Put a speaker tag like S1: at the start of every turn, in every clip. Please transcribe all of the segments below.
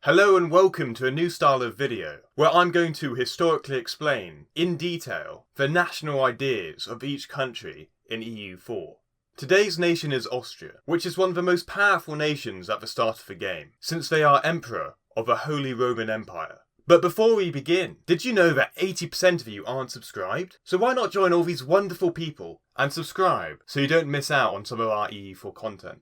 S1: Hello and welcome to a new style of video, where I'm going to historically explain, in detail, the national ideas of each country in EU4. Today's nation is Austria, which is one of the most powerful nations at the start of the game, since they are Emperor of the Holy Roman Empire. But before we begin, did you know that 80% of you aren't subscribed? So why not join all these wonderful people and subscribe so you don't miss out on some of our EU4 content?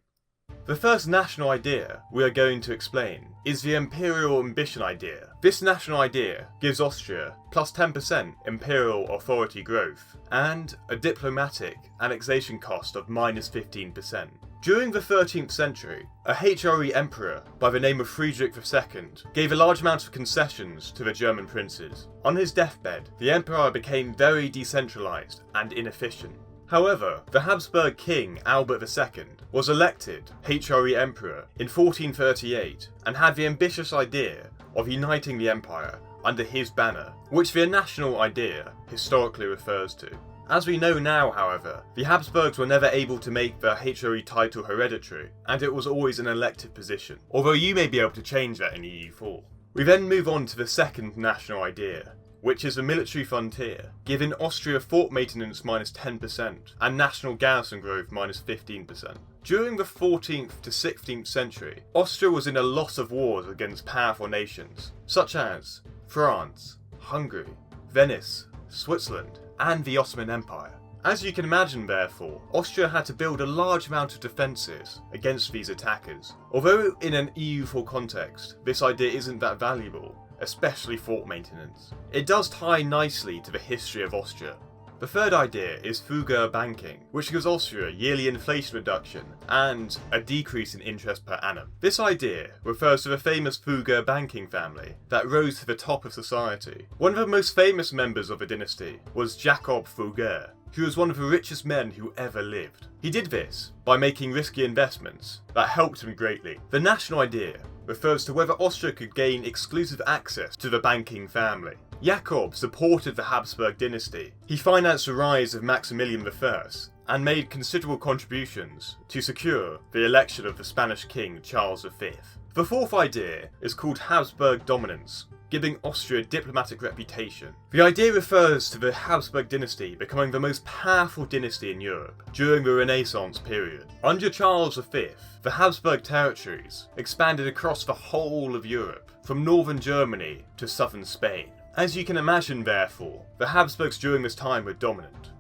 S1: The first national idea we are going to explain is the imperial ambition idea. This national idea gives Austria plus 10% imperial authority growth and a diplomatic annexation cost of minus 15%. During the 13th century, a HRE emperor by the name of Friedrich II gave a large amount of concessions to the German princes. On his deathbed, the emperor became very decentralised and inefficient. However, the Habsburg king Albert II was elected HRE emperor in 1438 and had the ambitious idea of uniting the empire under his banner, which the national idea historically refers to. As we know now, however, the Habsburgs were never able to make the HRE title hereditary, and it was always an elective position, although you may be able to change that in EU4. We then move on to the second national idea, which is the military frontier, giving Austria fort maintenance minus 10% and national garrison growth minus 15%. During the 14th to 16th century, Austria was in a lot of wars against powerful nations, such as France, Hungary, Venice, Switzerland, and the Ottoman Empire. As you can imagine, therefore, Austria had to build a large amount of defences against these attackers. Although in an EU4 context, this idea isn't that valuable, especially fort maintenance, it does tie nicely to the history of Austria. The third idea is frugal banking, which gives Austria yearly inflation reduction and a decrease in interest per annum. This idea refers to the famous frugal banking family that rose to the top of society. One of the most famous members of the dynasty was Jacob Frugal, who was one of the richest men who ever lived. He did this by making risky investments that helped him greatly. The national idea refers to whether Austria could gain exclusive access to the banking family. Jacob supported the Habsburg dynasty. He financed the rise of Maximilian I and made considerable contributions to secure the election of the Spanish king Charles V. The fourth idea is called Habsburg dominance, giving Austria a diplomatic reputation. The idea refers to the Habsburg dynasty becoming the most powerful dynasty in Europe during the Renaissance period. Under Charles V, the Habsburg territories expanded across the whole of Europe, from northern Germany to southern Spain. As you can imagine, therefore, the Habsburgs during this time were dominant.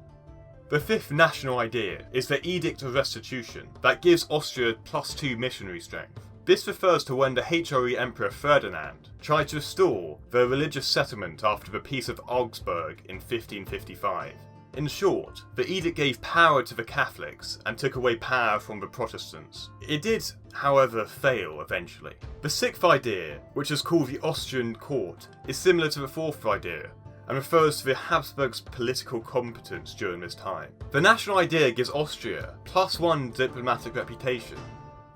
S1: The fifth national idea is the Edict of Restitution that gives Austria +2 missionary strength. This refers to when the HRE Emperor Ferdinand tried to restore the religious settlement after the Peace of Augsburg in 1555. In short, the edict gave power to the Catholics and took away power from the Protestants. It did, however, fail eventually. The sixth idea, which is called the Austrian court, is similar to the fourth idea and refers to the Habsburgs' political competence during this time. The national idea gives Austria +1 diplomatic reputation.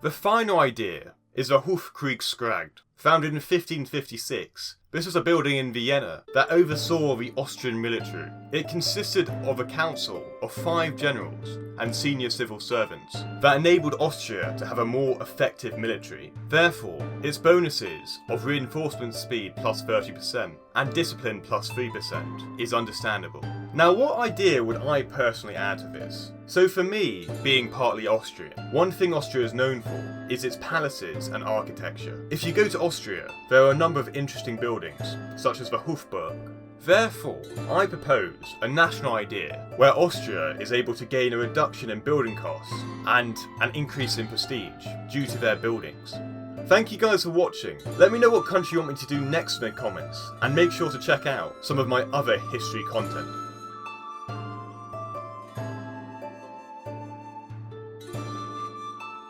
S1: The final idea is the Hofkriegsrat, founded in 1556. This was a building in Vienna that oversaw the Austrian military. It consisted of a council of 5 generals and senior civil servants that enabled Austria to have a more effective military. Therefore, its bonuses of reinforcement speed +30% and discipline +3% is understandable. Now, what idea would I personally add to this? So for me, being partly Austrian, one thing Austria is known for is its palaces and architecture. If you go to Austria, there are a number of interesting buildings, such as the Hofburg. Therefore, I propose a national idea where Austria is able to gain a reduction in building costs and an increase in prestige due to their buildings. Thank you guys for watching. Let me know what country you want me to do next in the comments, and make sure to check out some of my other history content.